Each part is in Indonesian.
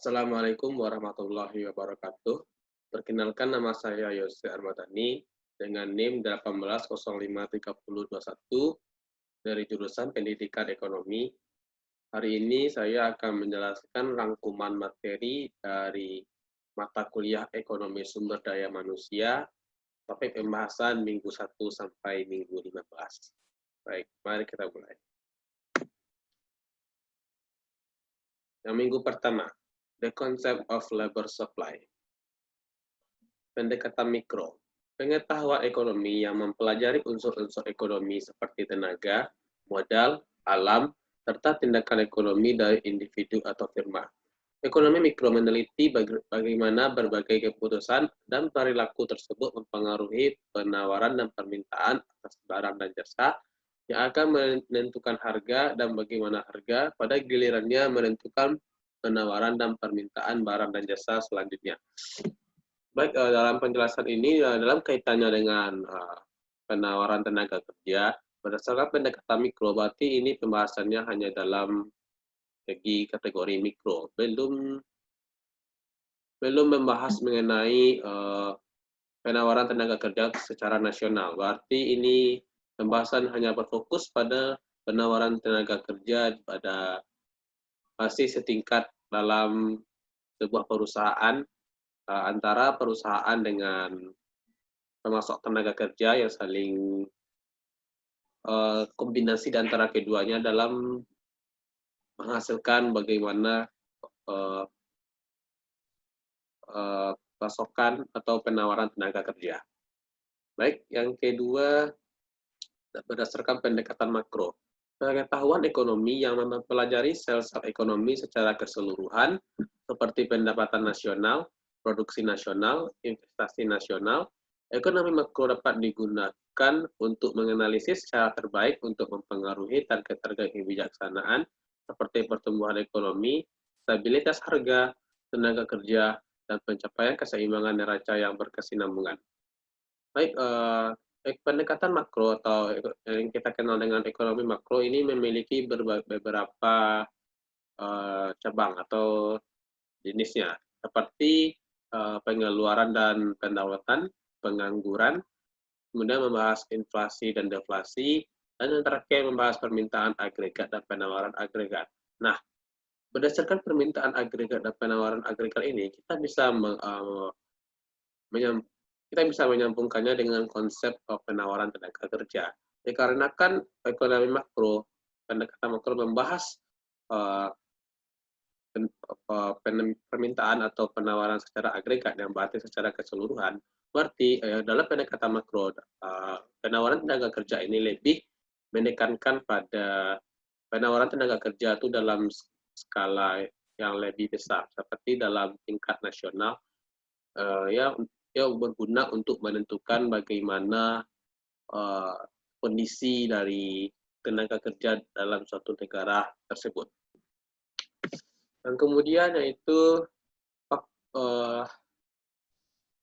Assalamualaikum warahmatullahi wabarakatuh. Perkenalkan nama saya Yose Armadani dengan NIM 18053021 dari jurusan Pendidikan Ekonomi. Hari ini saya akan menjelaskan rangkuman materi dari mata kuliah Ekonomi Sumber Daya Manusia, topik pembahasan minggu 1 sampai minggu 15. Baik, mari kita mulai. Yang minggu pertama, The Concept of Labor Supply. Pendekatan mikro. Pengetahuan ekonomi yang mempelajari unsur-unsur ekonomi seperti tenaga, modal, alam, serta tindakan ekonomi dari individu atau firma. Ekonomi mikro meneliti bagaimana berbagai keputusan dan perilaku tersebut mempengaruhi penawaran dan permintaan atas barang dan jasa yang akan menentukan harga dan bagaimana harga pada gilirannya menentukan penawaran dan permintaan barang dan jasa selanjutnya. Baik, dalam penjelasan ini dalam kaitannya dengan penawaran tenaga kerja, berdasarkan pendekatan mikro, berarti ini pembahasannya hanya dalam segi kategori mikro, belum membahas mengenai penawaran tenaga kerja secara nasional. Berarti ini pembahasan hanya berfokus pada penawaran tenaga kerja pada masih setingkat dalam sebuah perusahaan antara perusahaan dengan pemasok tenaga kerja yang saling kombinasi di antara keduanya dalam menghasilkan bagaimana pasokan atau penawaran tenaga kerja. Baik, yang kedua berdasarkan pendekatan makro. Pengetahuan ekonomi yang mempelajari sel-sel ekonomi secara keseluruhan seperti pendapatan nasional, produksi nasional, investasi nasional. Ekonomi makro dapat digunakan untuk menganalisis cara terbaik untuk mempengaruhi target-target kebijaksanaan seperti pertumbuhan ekonomi, stabilitas harga, tenaga kerja, dan pencapaian keseimbangan neraca yang berkesinambungan. Baik, pendekatan makro atau yang kita kenal dengan ekonomi makro ini memiliki beberapa cabang atau jenisnya, seperti pengeluaran dan pendaulatan, pengangguran, kemudian membahas inflasi dan deflasi, dan yang terakhir membahas permintaan agregat dan penawaran agregat. Nah, berdasarkan permintaan agregat dan penawaran agregat ini, kita bisa menyambungkannya dengan konsep penawaran tenaga kerja. Dikarenakan ekonomi makro, pendekatan makro membahas permintaan atau penawaran secara agregat yang berarti secara keseluruhan, berarti dalam pendekatan makro, penawaran tenaga kerja ini lebih menekankan pada penawaran tenaga kerja itu dalam skala yang lebih besar, seperti dalam tingkat nasional, yang berguna untuk menentukan bagaimana kondisi dari tenaga kerja dalam suatu negara tersebut. Dan kemudian yaitu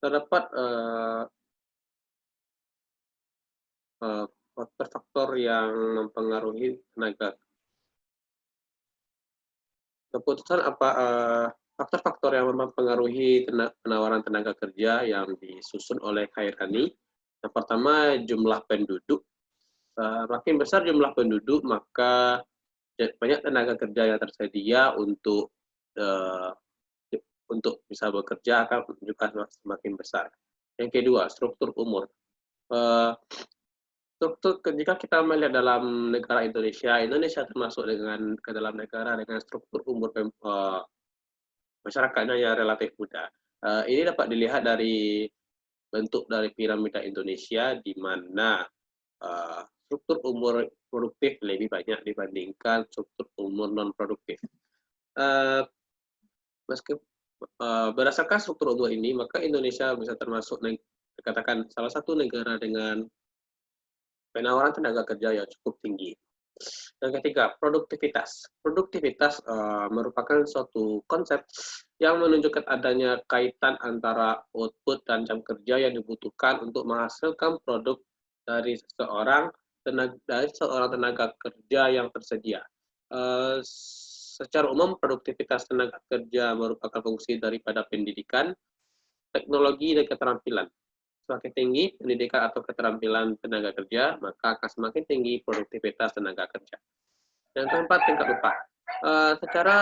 terdapat faktor-faktor yang mempengaruhi tenaga. Keputusan faktor-faktor yang mempengaruhi penawaran tenaga kerja yang disusun oleh Khairani. Yang pertama, jumlah penduduk. Makin besar jumlah penduduk, maka banyak tenaga kerja yang tersedia untuk bisa bekerja akan juga semakin besar. Yang kedua, struktur umur. Jika kita melihat dalam negara Indonesia termasuk ke dalam negara dengan struktur umur masyarakatnya yang relatif muda. Ini dapat dilihat dari bentuk dari piramida Indonesia, di mana struktur umur produktif lebih banyak dibandingkan struktur umur non produktif. Berdasarkan struktur umur ini, maka Indonesia bisa termasuk dikatakan salah satu negara dengan penawaran tenaga kerja yang cukup tinggi. Yang ketiga, produktivitas. Produktivitas merupakan suatu konsep yang menunjukkan adanya kaitan antara output dan jam kerja yang dibutuhkan untuk menghasilkan produk dari seorang tenaga kerja yang tersedia. secara umum produktivitas tenaga kerja merupakan fungsi daripada pendidikan, teknologi, dan keterampilan. Semakin tinggi pendidikan atau keterampilan tenaga kerja, maka akan semakin tinggi produktivitas tenaga kerja. Yang keempat, tingkat upah. Secara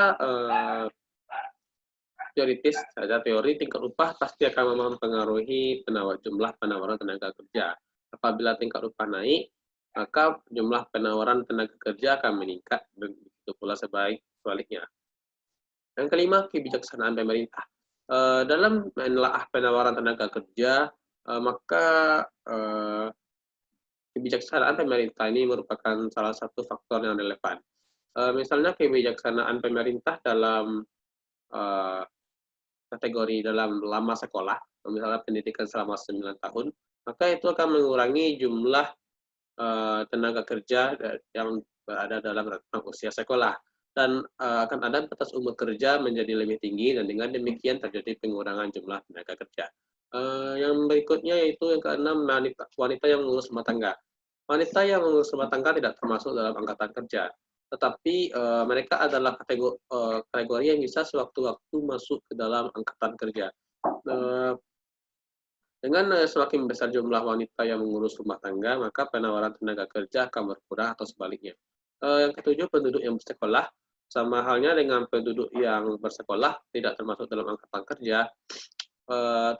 teoritis, saja teori tingkat upah pasti akan mempengaruhi jumlah penawaran tenaga kerja. Apabila tingkat upah naik, maka jumlah penawaran tenaga kerja akan meningkat, begitu pula sebaliknya. Yang kelima, kebijaksanaan pemerintah. Dalam menelaah penawaran tenaga kerja, maka kebijaksanaan pemerintah ini merupakan salah satu faktor yang relevan. Misalnya kebijaksanaan pemerintah dalam kategori dalam lama sekolah, misalnya pendidikan selama 9 tahun, maka itu akan mengurangi jumlah tenaga kerja yang berada dalam rentang usia sekolah, dan akan ada batas umur kerja menjadi lebih tinggi, dan dengan demikian terjadi pengurangan jumlah tenaga kerja. Yang berikutnya yaitu yang keenam, wanita yang mengurus rumah tangga. Wanita yang mengurus rumah tangga tidak termasuk dalam angkatan kerja, tetapi mereka adalah kategori yang bisa sewaktu-waktu masuk ke dalam angkatan kerja. Dengan semakin besar jumlah wanita yang mengurus rumah tangga, maka penawaran tenaga kerja akan berkurang atau sebaliknya. Yang ketujuh, penduduk yang bersekolah. Sama halnya dengan penduduk yang bersekolah tidak termasuk dalam angkatan kerja,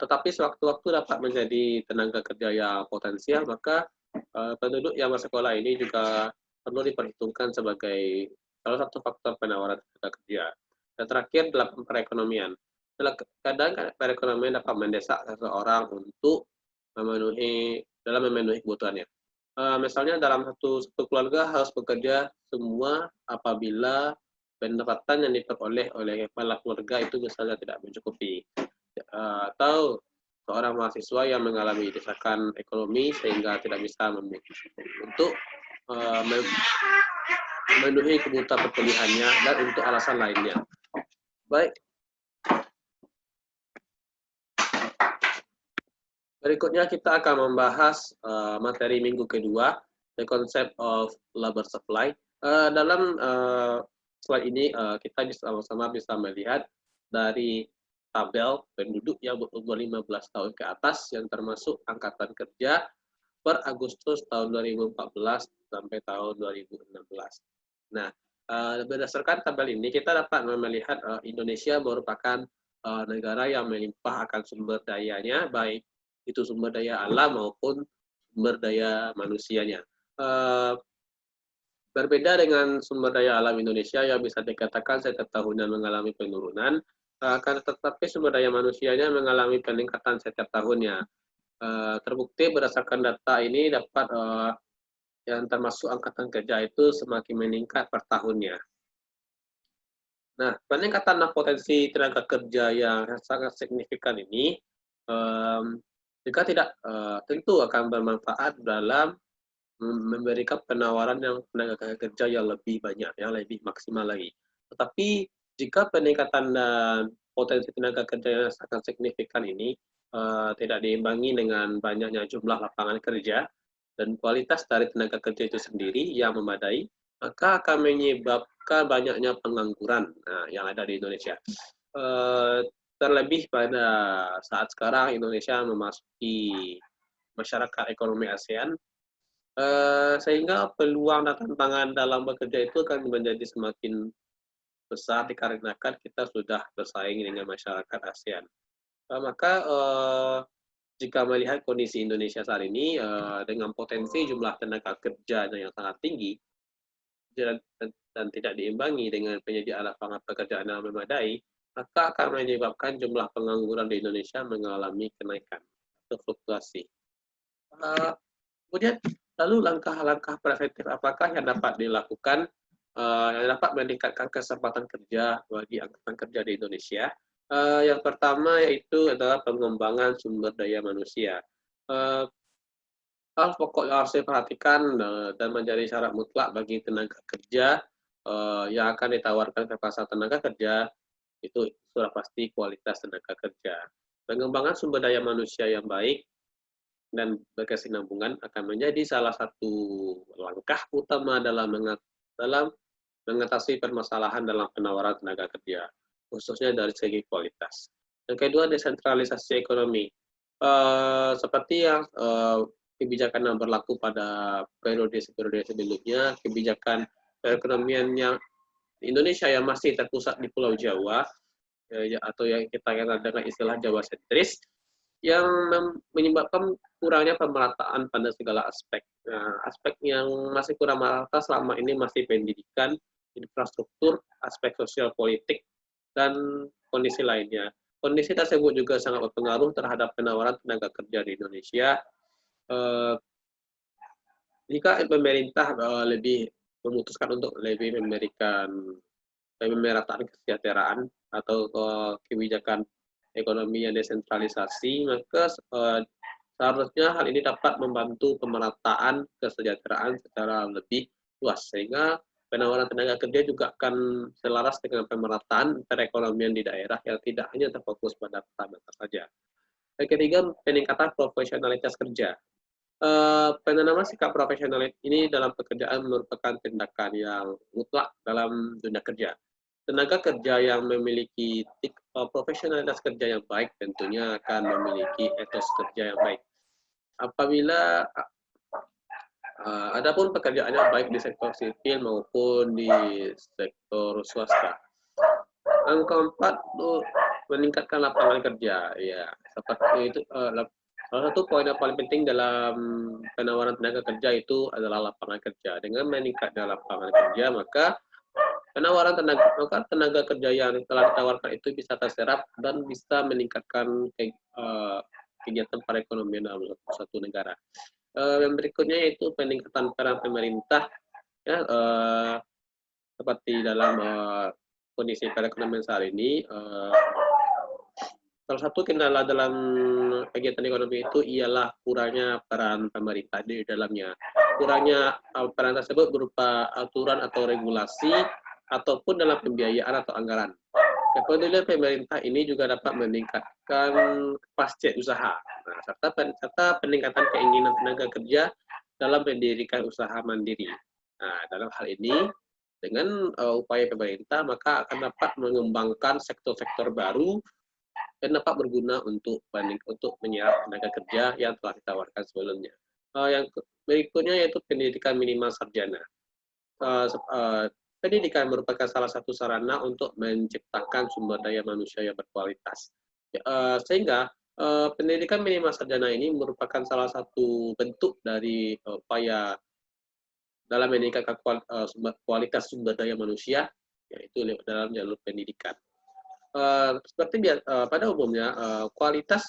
tetapi sewaktu-waktu dapat menjadi tenaga kerja yang potensial, maka penduduk yang bersekolah ini juga perlu diperhitungkan sebagai salah satu faktor penawaran tenaga kerja. Dan terakhir, dalam perekonomian. Kadang perekonomian dapat mendesak seseorang untuk memenuhi kebutuhannya. Misalnya dalam satu keluarga harus bekerja semua apabila pendapatan yang diperoleh oleh kepala keluarga itu misalnya tidak mencukupi. Atau seorang mahasiswa yang mengalami desakan ekonomi sehingga tidak bisa untuk memenuhi kebutuhan perkuliahannya dan untuk alasan lainnya. Baik. Berikutnya kita akan membahas materi minggu kedua, the concept of labor supply. Dalam slide ini kita sama-sama bisa melihat dari tabel penduduk yang berumur 15 tahun ke atas yang termasuk angkatan kerja per Agustus tahun 2014 sampai tahun 2016. Nah, berdasarkan tabel ini kita dapat melihat Indonesia merupakan negara yang melimpah akan sumber dayanya, baik itu sumber daya alam maupun sumber daya manusianya. Berbeda dengan sumber daya alam Indonesia yang bisa dikatakan setiap tahunnya mengalami penurunan, akan tetapi sumber daya manusianya mengalami peningkatan setiap tahunnya. Terbukti berdasarkan data ini dapat yang termasuk angkatan kerja itu semakin meningkat per tahunnya. Nah, peningkatan potensi tenaga kerja yang sangat signifikan ini jika tidak tentu akan bermanfaat dalam memberikan penawaran yang tenaga kerja yang lebih banyak, yang lebih maksimal lagi. Tetapi jika peningkatan dan potensi tenaga kerja yang sangat signifikan ini tidak diimbangi dengan banyaknya jumlah lapangan kerja dan kualitas dari tenaga kerja itu sendiri yang memadai, maka akan menyebabkan banyaknya pengangguran yang ada di Indonesia. Terlebih pada saat sekarang Indonesia memasuki masyarakat ekonomi ASEAN, sehingga peluang dan tantangan dalam bekerja itu akan menjadi semakin besar dikarenakan kita sudah bersaing dengan masyarakat ASEAN. Maka jika melihat kondisi Indonesia saat ini dengan potensi jumlah tenaga kerja yang sangat tinggi dan tidak diimbangi dengan penyediaan lapangan pekerjaan yang memadai, maka akan menyebabkan jumlah pengangguran di Indonesia mengalami kenaikan atau fluktuasi. Kemudian, lalu langkah-langkah preventif apakah yang dapat dilakukan yang dapat meningkatkan kesempatan kerja bagi angkatan kerja di Indonesia? Yang pertama yaitu adalah pengembangan sumber daya manusia. Hal pokok yang harus diperhatikan dan menjadi syarat mutlak bagi tenaga kerja yang akan ditawarkan ke pasar tenaga kerja itu sudah pasti kualitas tenaga kerja. Pengembangan sumber daya manusia yang baik dan berkesinambungan akan menjadi salah satu langkah utama dalam mengatasi permasalahan dalam penawaran tenaga kerja, khususnya dari segi kualitas. Yang kedua, desentralisasi ekonomi. Seperti yang kebijakan yang berlaku pada periode sebelumnya, kebijakan perekonomian yang di Indonesia yang masih terpusat di Pulau Jawa, atau yang kita kenal dengan istilah Jawa sentris, yang menyebabkan kurangnya pemerataan pada segala aspek. Nah, aspek yang masih kurang merata selama ini masih pendidikan, infrastruktur, aspek sosial politik, dan kondisi lainnya. Kondisi tersebut juga sangat berpengaruh terhadap penawaran tenaga kerja di Indonesia. Jika pemerintah lebih memutuskan untuk lebih memberikan pemerataan kesejahteraan atau kebijakan ekonomi yang desentralisasi, maka seharusnya hal ini dapat membantu pemerataan kesejahteraan secara lebih luas, sehingga penawaran tenaga kerja juga akan selaras dengan pemerataan perekonomian di daerah yang tidak hanya terfokus pada kota saja. Yang ketiga, peningkatan profesionalitas kerja. Penanaman sikap profesional ini dalam pekerjaan merupakan tindakan yang mutlak dalam dunia kerja. Tenaga kerja yang memiliki profesionalitas kerja yang baik tentunya akan memiliki etos kerja yang baik. Apabila adapun pekerjaannya baik di sektor sipil maupun di sektor swasta. Yang keempat, meningkatkan lapangan kerja. Ya, seperti itu. Salah satu poin yang paling penting dalam penawaran tenaga kerja itu adalah lapangan kerja. Dengan meningkatnya lapangan kerja, maka penawaran tenaga kerja yang telah ditawarkan itu bisa terserap dan bisa meningkatkan kegiatan perekonomian dalam suatu negara. Yang berikutnya yaitu peningkatan peran pemerintah, ya, seperti dalam kondisi perekonomian saat ini. Salah satu kendala dalam kegiatan ekonomi itu ialah kurangnya peran pemerintah di dalamnya. Kurangnya peran tersebut berupa aturan atau regulasi ataupun dalam pembiayaan atau anggaran. Kepedulian pemerintah ini juga dapat meningkatkan kepastian usaha, serta peningkatan keinginan tenaga kerja dalam mendirikan usaha mandiri. Nah, dalam hal ini, dengan upaya pemerintah, maka akan dapat mengembangkan sektor-sektor baru dan dapat berguna untuk menyerap tenaga kerja yang telah ditawarkan sebelumnya. Yang berikutnya yaitu pendidikan minimal sarjana. Pendidikan merupakan salah satu sarana untuk menciptakan sumber daya manusia yang berkualitas. Sehingga pendidikan minimal sarjana ini merupakan salah satu bentuk dari upaya dalam meningkatkan kualitas sumber daya manusia, yaitu dalam jalur pendidikan. Seperti pada umumnya, kualitas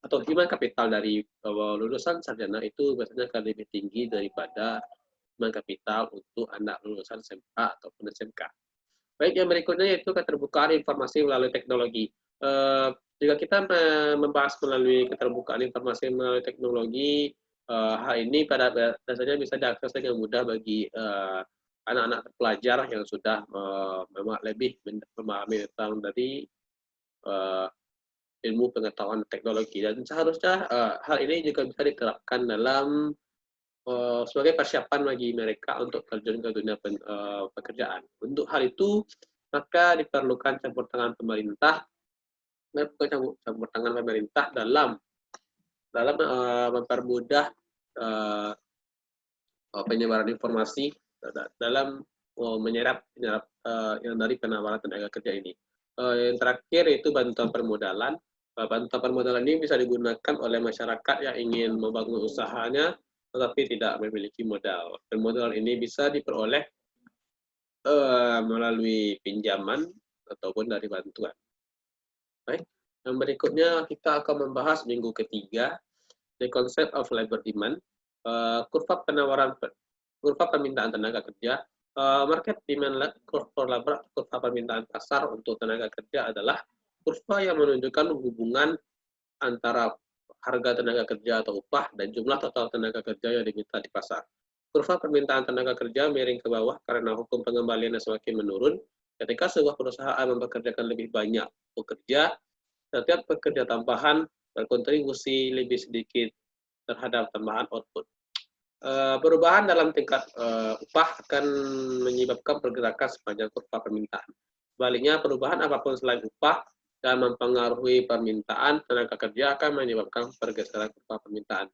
atau human capital dari lulusan sarjana itu biasanya akan lebih tinggi daripada human capital untuk anak lulusan SMA ataupun SMK. Baik, yang berikutnya yaitu keterbukaan informasi melalui teknologi. Jika kita membahas melalui keterbukaan informasi melalui teknologi, hal ini biasanya bisa diakses dengan mudah bagi anak-anak pelajar yang sudah memang lebih memahami tentang dari ilmu pengetahuan teknologi, dan seharusnya hal ini juga bisa diterapkan dalam sebagai persiapan bagi mereka untuk terjun ke dunia pekerjaan. Untuk hal itu, maka diperlukan campur tangan pemerintah dalam mempermudah penyebaran informasi dalam menyerap yang dari penawaran tenaga kerja ini. Yang terakhir itu bantuan permodalan. Bantuan permodalan ini bisa digunakan oleh masyarakat yang ingin membangun usahanya tetapi tidak memiliki modal. Permodalan ini bisa diperoleh melalui pinjaman ataupun dari bantuan. Baik, yang berikutnya kita akan membahas minggu ketiga, the concept of labor demand, kurva permintaan tenaga kerja. Market demand for labor, kurva permintaan pasar untuk tenaga kerja adalah kurva yang menunjukkan hubungan antara harga tenaga kerja atau upah dan jumlah total tenaga kerja yang diminta di pasar. Kurva permintaan tenaga kerja miring ke bawah karena hukum pengembalian yang semakin menurun. Ketika sebuah perusahaan mempekerjakan lebih banyak pekerja, setiap pekerja tambahan berkontribusi lebih sedikit terhadap tambahan output. Perubahan dalam tingkat upah akan menyebabkan pergerakan sepanjang kurva permintaan. Sebaliknya, perubahan apapun selain upah dan mempengaruhi permintaan tenaga kerja akan menyebabkan pergeseran kurva permintaan.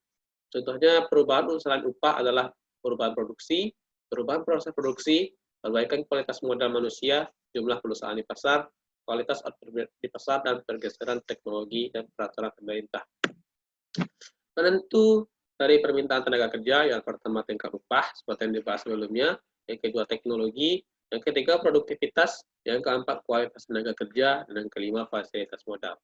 Contohnya, perubahan selain upah adalah perubahan produksi, perubahan proses produksi, perbaikan kualitas modal manusia, jumlah perusahaan di pasar, kualitas output di pasar, dan pergeseran teknologi dan peraturan pemerintah. Penentu dari permintaan tenaga kerja yang pertama tingkat upah, seperti yang dibahas sebelumnya, yang kedua teknologi, yang ketiga produktivitas, yang keempat kualitas tenaga kerja, dan yang kelima fasilitas modal.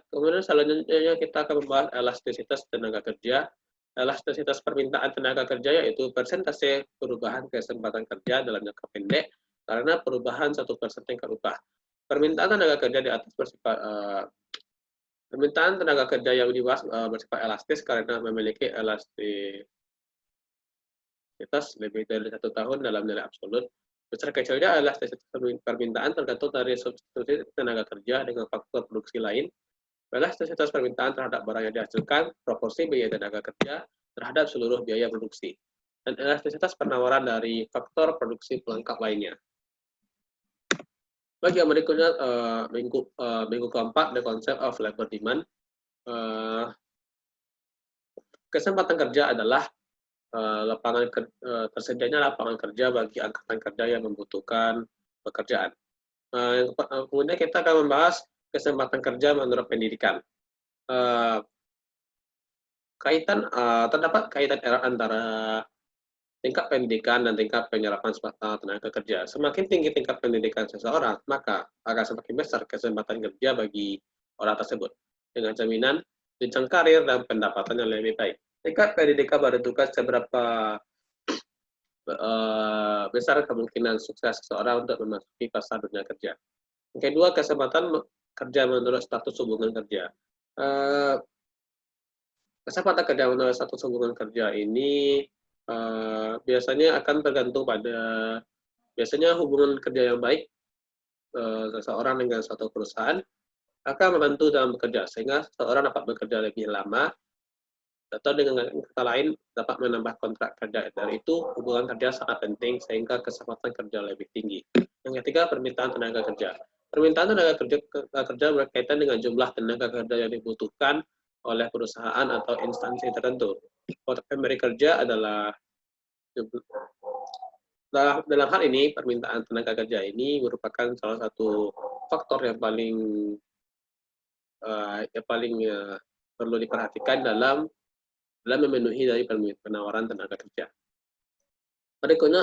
Kemudian selanjutnya kita akan membahas elastisitas tenaga kerja. Elastisitas permintaan tenaga kerja yaitu persentase perubahan kesempatan kerja dalam jangka pendek karena perubahan 1% tingkat upah. Permintaan tenaga kerja di atas bersifat permintaan tenaga kerja yang dibahas bersifat elastis karena memiliki elastisitas lebih dari 1 tahun dalam nilai absolut. Besar kecilnya elastisitas permintaan tergantung dari substitusi tenaga kerja dengan faktor produksi lain. Elastisitas permintaan terhadap barang yang dihasilkan, proporsi biaya tenaga kerja terhadap seluruh biaya produksi, dan elastisitas penawaran dari faktor produksi pelengkap lainnya. Bagi yang berikutnya, minggu keempat, the concept of labor demand. Kesempatan kerja adalah tersedianya lapangan kerja bagi angkatan kerja yang membutuhkan pekerjaan. Kemudian kita akan membahas kesempatan kerja menurut pendidikan. Terdapat kaitan erat antara tingkat pendidikan dan tingkat penyerapan tenaga kerja. Semakin tinggi tingkat pendidikan seseorang, maka akan semakin besar kesempatan kerja bagi orang tersebut dengan jaminan jenjang karir dan pendapatan yang lebih baik. Tingkat pendidikan menentukan seberapa besar kemungkinan sukses seseorang untuk memasuki pasar dunia kerja. Yang kedua, kesempatan kerja menurut status hubungan kerja. Kesempatan kerja menurut status hubungan kerja ini biasanya akan tergantung pada hubungan kerja yang baik seseorang dengan suatu perusahaan akan membantu dalam bekerja sehingga seseorang dapat bekerja lebih lama atau dengan kata lain dapat menambah kontrak kerja. Dari itu hubungan kerja sangat penting sehingga kesempatan kerja lebih tinggi. Yang ketiga, permintaan tenaga kerja. Permintaan tenaga kerja berkaitan dengan jumlah tenaga kerja yang dibutuhkan oleh perusahaan atau instansi tertentu. Pemberi kerja adalah dalam hal ini permintaan tenaga kerja ini merupakan salah satu faktor yang paling perlu diperhatikan dalam memenuhi dari penawaran tenaga kerja. Berikutnya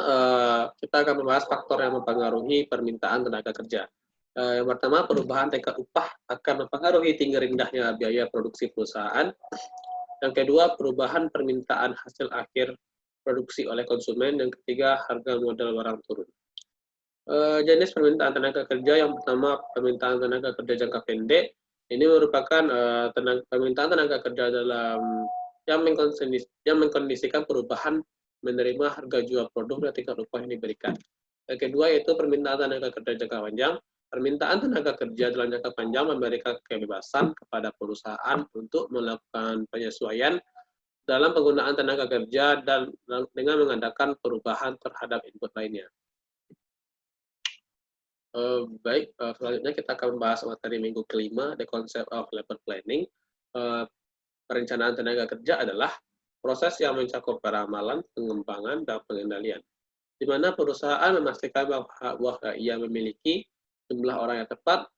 kita akan membahas faktor yang mempengaruhi permintaan tenaga kerja. Yang pertama, perubahan tingkat upah akan mempengaruhi tinggi rendahnya biaya produksi perusahaan. Yang kedua, perubahan permintaan hasil akhir produksi oleh konsumen. Yang ketiga, harga modal barang turun. Jenis permintaan tenaga kerja yang pertama, permintaan tenaga kerja jangka pendek. Ini merupakan permintaan tenaga kerja dalam yang mengkondisikan perubahan menerima harga jual produk dan tingkat upah yang diberikan. Yang kedua yaitu permintaan tenaga kerja jangka panjang. Permintaan tenaga kerja dalam jangka panjang memberikan kebebasan kepada perusahaan untuk melakukan penyesuaian dalam penggunaan tenaga kerja dan dengan mengadakan perubahan terhadap input lainnya. Baik, selanjutnya kita akan membahas materi minggu kelima, the concept of labor planning. Perencanaan tenaga kerja adalah proses yang mencakup peramalan, pengembangan, dan pengendalian, di mana perusahaan memastikan bahwa ia memiliki jumlah orang yang tepat,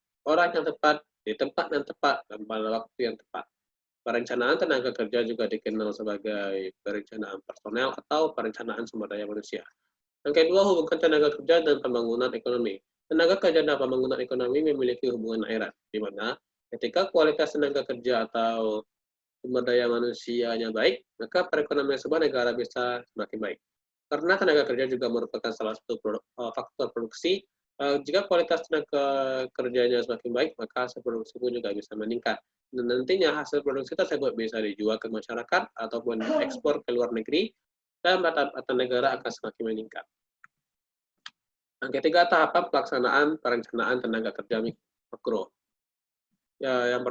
di tempat yang tepat, dan pada waktu yang tepat. Perencanaan tenaga kerja juga dikenal sebagai perencanaan personel atau perencanaan sumber daya manusia. Yang kedua, hubungan tenaga kerja dan pembangunan ekonomi. Tenaga kerja dan pembangunan ekonomi memiliki hubungan erat, di mana ketika kualitas tenaga kerja atau sumber daya manusianya baik, maka perekonomian sebuah negara bisa semakin baik. Karena tenaga kerja juga merupakan salah satu faktor produksi, jika kualitas tenaga kerjanya semakin baik, maka hasil produksi pun juga bisa meningkat. Dan nantinya hasil produksi tersebut bisa dijual ke masyarakat ataupun diekspor ke luar negeri, dan pendapatan negara akan semakin meningkat. Yang ketiga, tahapan pelaksanaan perencanaan tenaga kerja makro. Yang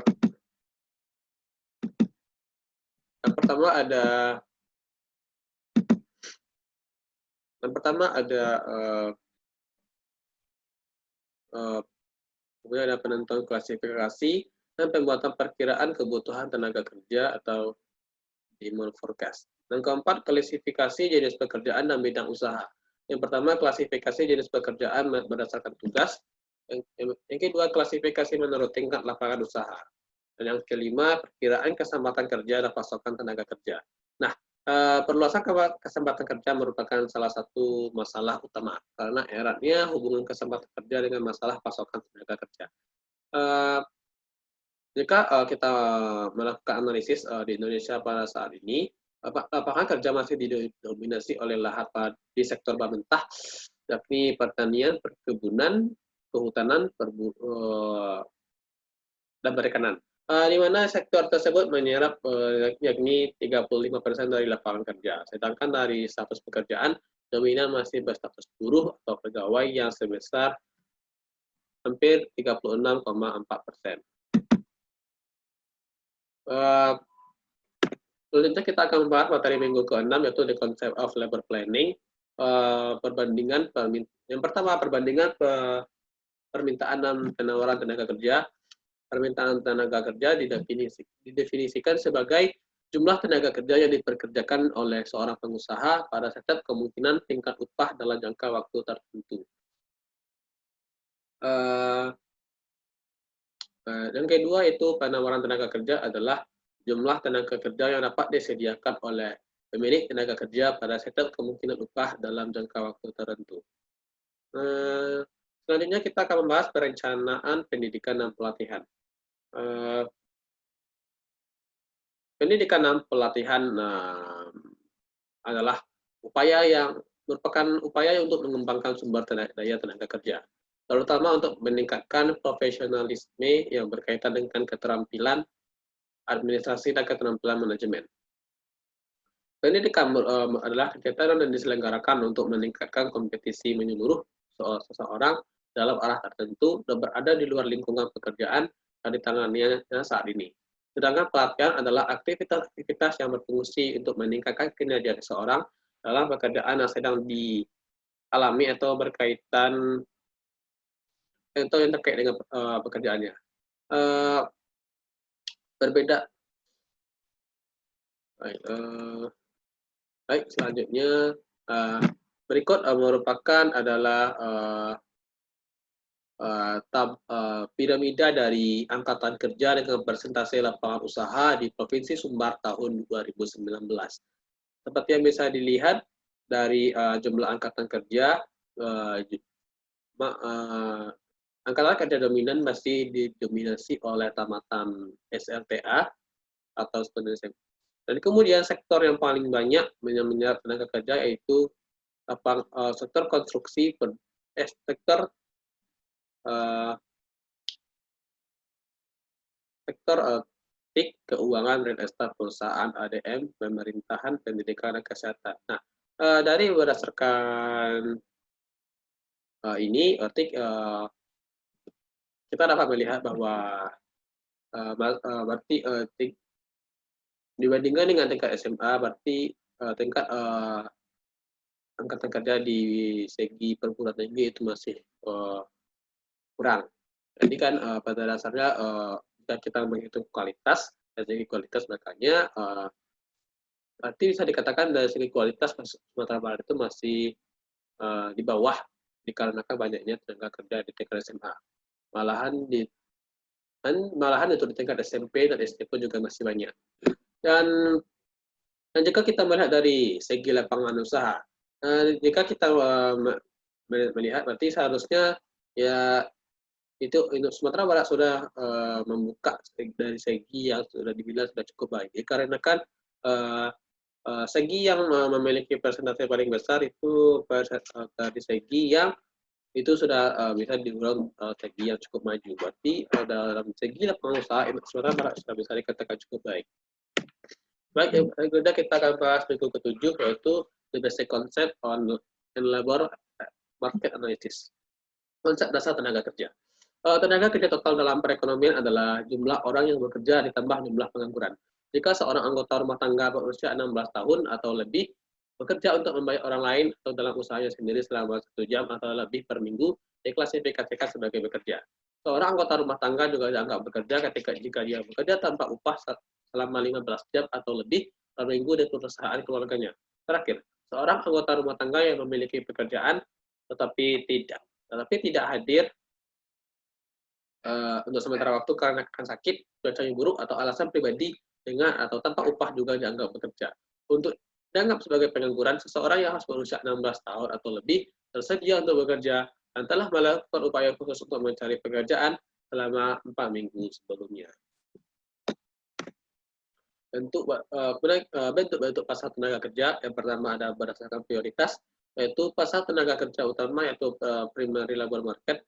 pertama ada Yang pertama ada kemudian ada penentuan klasifikasi dan pembuatan perkiraan kebutuhan tenaga kerja atau demand forecast. Yang keempat, klasifikasi jenis pekerjaan dan bidang usaha. Yang pertama, klasifikasi jenis pekerjaan berdasarkan tugas. Yang kedua, klasifikasi menurut tingkat lapangan usaha. Dan yang kelima, perkiraan kesempatan kerja dan pasokan tenaga kerja. Nah, perluasan kesempatan kerja merupakan salah satu masalah utama karena eratnya hubungan kesempatan kerja dengan masalah pasokan tenaga kerja. Jika kita melakukan analisis di Indonesia pada saat ini, lapangan kerja masih didominasi oleh lahan di sektor bahan mentah, yakni pertanian, perkebunan, kehutanan, dan perikanan. Di mana sektor tersebut menyerap yakni 35% dari lapangan kerja. Sedangkan dari status pekerjaan, dominan masih berstatus buruh atau pegawai yang sebesar hampir 36,4%. Selanjutnya kita akan membahas materi minggu ke-6 yaitu the concept of labor planning. Yang pertama perbandingan permintaan dan penawaran tenaga kerja. Permintaan tenaga kerja didefinisikan sebagai jumlah tenaga kerja yang diperkerjakan oleh seorang pengusaha pada setiap kemungkinan tingkat upah dalam jangka waktu tertentu. Yang kedua itu penawaran tenaga kerja adalah jumlah tenaga kerja yang dapat disediakan oleh pemilik tenaga kerja pada setiap kemungkinan upah dalam jangka waktu tertentu. Selanjutnya kita akan membahas perencanaan pendidikan dan pelatihan. Pendidikan dan pelatihan adalah merupakan upaya untuk mengembangkan sumber daya tenaga kerja, terutama untuk meningkatkan profesionalisme yang berkaitan dengan keterampilan administrasi dan keterampilan manajemen. Pendidikan adalah kegiatan yang diselenggarakan untuk meningkatkan kompetisi menyeluruh seseorang dalam arah tertentu dan berada di luar lingkungan pekerjaan yang ditanganinya saat ini. Sedangkan pelatihan adalah aktivitas-aktivitas yang berfungsi untuk meningkatkan kinerja seseorang dalam pekerjaan yang sedang dialami atau berkaitan atau yang terkait dengan pekerjaannya. Berbeda. Baik, selanjutnya berikut merupakan adalah piramida dari angkatan kerja dengan persentase lapangan usaha di Provinsi Sumbar tahun 2019. Seperti yang bisa dilihat dari jumlah angkatan kerja, angkatan kerja dominan masih didominasi oleh tamatan SLTA atau student SMP. Dan kemudian sektor yang paling banyak menyerap tenaga kerja yaitu sektor konstruksi, sektor TIK, keuangan, real estate, perusahaan, ADM, pemerintahan, pendidikan, dan kesehatan. Nah, dari berdasarkan ini, kita dapat melihat bahwa berarti dibandingkan dengan tingkat SMA, berarti tingkat angkatan kerja di segi perguruan tinggi itu masih kurang. Jadi kan pada dasarnya jika kita menghitung kualitas, dari segi kualitas makanya berarti bisa dikatakan dari segi kualitas Sumatera Barat itu masih di bawah dikarenakan banyaknya tenaga kerja di tingkat SMA. Malahan itu di tingkat SMP dan SD pun juga masih banyak. Dan jika kita melihat dari segi lapangan usaha, jika kita melihat berarti seharusnya ya itu Sumatera Barat sudah membuka dari segi yang sudah dibilang sudah cukup baik. Karena kan segi yang memiliki persentase paling besar itu dari segi yang itu sudah bisa dibilang segi yang cukup maju. Berarti dalam segi lapangan usaha Sumatera Barat sudah bisa dikatakan cukup baik. Baik, sudah kita akan bahas minggu ke-7 yaitu the basic concept on labor market analysis. Konsep dasar tenaga kerja. Tenaga kerja total dalam perekonomian adalah jumlah orang yang bekerja ditambah jumlah pengangguran. Jika seorang anggota rumah tangga berusia 16 tahun atau lebih bekerja untuk membayar orang lain atau dalam usahanya sendiri selama 1 jam atau lebih per minggu diklasifikasikan sebagai bekerja. Seorang anggota rumah tangga juga dianggap bekerja jika dia bekerja tanpa upah selama 15 jam atau lebih per minggu di perusahaan keluarganya. Terakhir, seorang anggota rumah tangga yang memiliki pekerjaan tetapi tidak hadir untuk sementara waktu karena sakit, cuaca yang buruk, atau alasan pribadi dengan atau tanpa upah juga dianggap bekerja. Untuk dianggap sebagai pengangguran, seseorang yang harus berusia 16 tahun atau lebih tersedia untuk bekerja dan telah melakukan upaya khusus untuk mencari pekerjaan selama 4 minggu sebelumnya. Bentuk pasar tenaga kerja yang pertama ada berdasarkan prioritas, yaitu pasar tenaga kerja utama yaitu primary labor market.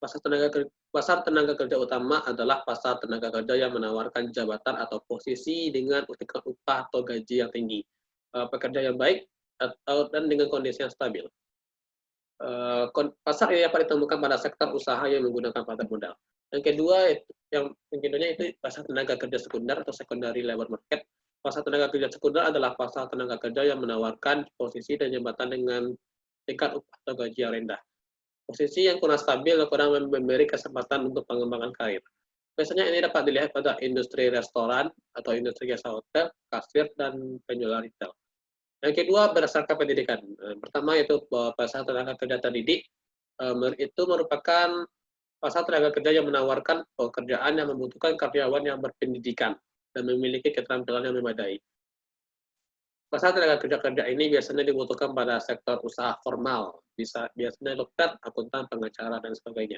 Pasar tenaga kerja utama adalah pasar tenaga kerja yang menawarkan jabatan atau posisi dengan upah atau gaji yang tinggi, pekerja yang baik, dan dengan kondisi yang stabil. Pasar ini dapat ditemukan pada sektor usaha yang menggunakan pasar modal. Yang keduanya itu pasar tenaga kerja sekunder atau secondary labor market. Pasar tenaga kerja sekunder adalah pasar tenaga kerja yang menawarkan posisi dan jabatan dengan tingkat upah atau gaji yang rendah. Posisi yang kurang stabil dan kurang memberi kesempatan untuk pengembangan karir. Biasanya ini dapat dilihat pada industri restoran atau industri jasa hotel, kasir, dan penjual retail. Yang kedua, berdasarkan pendidikan. Pertama yaitu pasar tenaga kerja terdidik. Itu merupakan pasar tenaga kerja yang menawarkan pekerjaan yang membutuhkan karyawan yang berpendidikan dan memiliki keterampilan yang memadai. Pasar tenaga kerja ini biasanya dibutuhkan pada sektor usaha formal, biasanya dokter, akuntan, pengacara, dan sebagainya.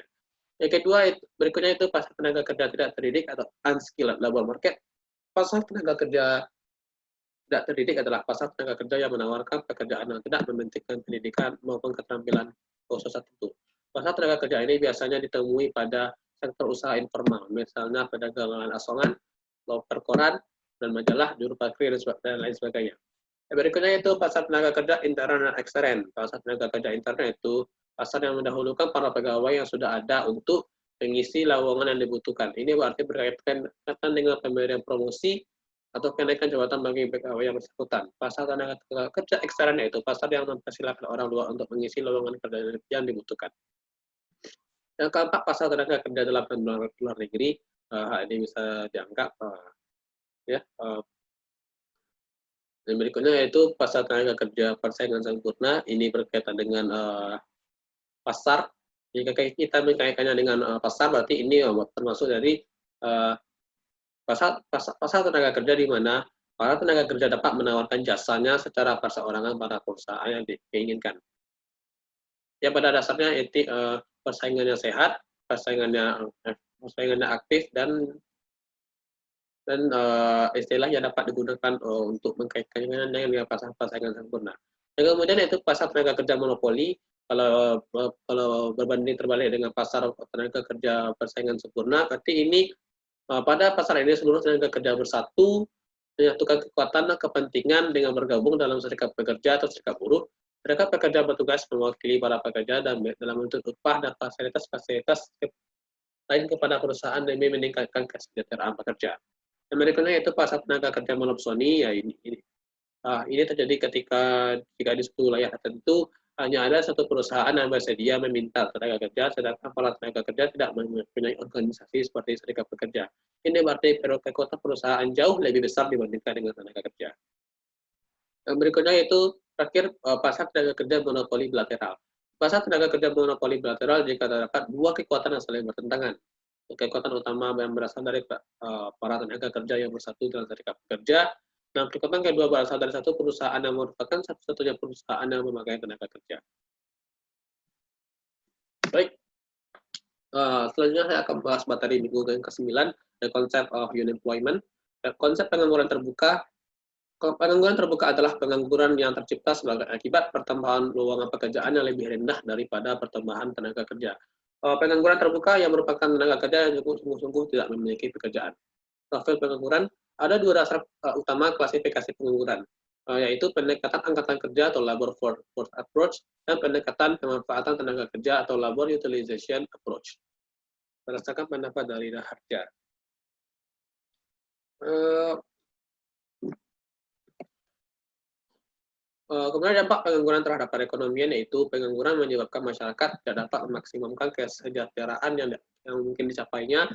Yang kedua, berikutnya itu pasar tenaga kerja tidak terdidik atau unskilled labor market. Pasar tenaga kerja tidak terdidik adalah pasar tenaga kerja yang menawarkan pekerjaan yang tidak mementingkan pendidikan maupun keterampilan khusus tertentu. Pasar tenaga kerja ini biasanya ditemui pada sektor usaha informal, misalnya perdagangan asongan, loper koran, dan majalah, juru parkir, dan lain sebagainya. Berikutnya itu pasar tenaga kerja intern dan ekstern. Pasar tenaga kerja intern itu pasar yang mendahulukan para pegawai yang sudah ada untuk mengisi lowongan yang dibutuhkan. Ini berarti berkaitan dengan pemberian promosi atau kenaikan jabatan bagi pegawai yang bersangkutan. Pasar tenaga kerja ekstern itu pasar yang mempersilahkan orang luar untuk mengisi lowongan kerja yang dibutuhkan. Yang keempat, pasar tenaga kerja dalam luar negeri. Hal ini bisa dianggap dan berikutnya yaitu pasar tenaga kerja persaingan sempurna. Ini berkaitan dengan pasar. Jika kita mengkaitkannya dengan pasar, berarti ini termasuk dari pasar tenaga kerja di mana para tenaga kerja dapat menawarkan jasanya secara perseorangan pada perusahaan yang diinginkan. Ya, pada dasarnya itu persaingannya sehat, persaingannya aktif, dan istilah yang dapat digunakan untuk mengkaitkannya dengan pasar persaingan sempurna. Dan kemudian itu pasar tenaga kerja monopoli. Kalau berbanding terbalik dengan pasar tenaga kerja persaingan sempurna, berarti ini pada pasar ini seluruh tenaga kerja bersatu, menyatukan kekuatan dan kepentingan dengan bergabung dalam serikat pekerja atau serikat buruh. Serikat pekerja bertugas mewakili para pekerja dan dalam menuntut upah dan fasilitas-fasilitas lain kepada perusahaan demi meningkatkan kesejahteraan pekerja. Dan berikutnya itu pasar tenaga kerja monopsoni. Ya, ini terjadi jika di suatu wilayah tertentu hanya ada satu perusahaan yang bersedia meminta tenaga kerja, sedangkan para tenaga kerja tidak mempunyai organisasi seperti serikat pekerja. Ini berarti kekuatan perusahaan jauh lebih besar dibandingkan dengan tenaga kerja. Yang berikutnya itu terakhir, pasar tenaga kerja monopoli bilateral. Pasar tenaga kerja monopoli bilateral jika terdapat dua kekuatan yang saling bertentangan. Kekuatan utama yang berasal dari para tenaga kerja yang bersatu dalam serikat pekerja, dan kekuatan kedua berasal dari satu perusahaan yang merupakan satu-satunya perusahaan yang memakai tenaga kerja. Baik, selanjutnya saya akan bahas materi minggu yang ke-9, The Concept of Unemployment. Konsep pengangguran terbuka. Pengangguran terbuka adalah pengangguran yang tercipta sebagai akibat pertambahan lowongan pekerjaan yang lebih rendah daripada pertambahan tenaga kerja. Pengangguran terbuka yang merupakan tenaga kerja yang sungguh-sungguh tidak memiliki pekerjaan. Profil pengangguran, ada dua dasar utama klasifikasi pengangguran, yaitu pendekatan angkatan kerja atau labor force approach dan pendekatan pemanfaatan tenaga kerja atau labor utilization approach. Berdasarkan pendapat dari Raharja. Kemudian dampak pengangguran terhadap perekonomian, yaitu pengangguran menyebabkan masyarakat tidak dapat memaksimumkan kesejahteraan yang mungkin dicapainya.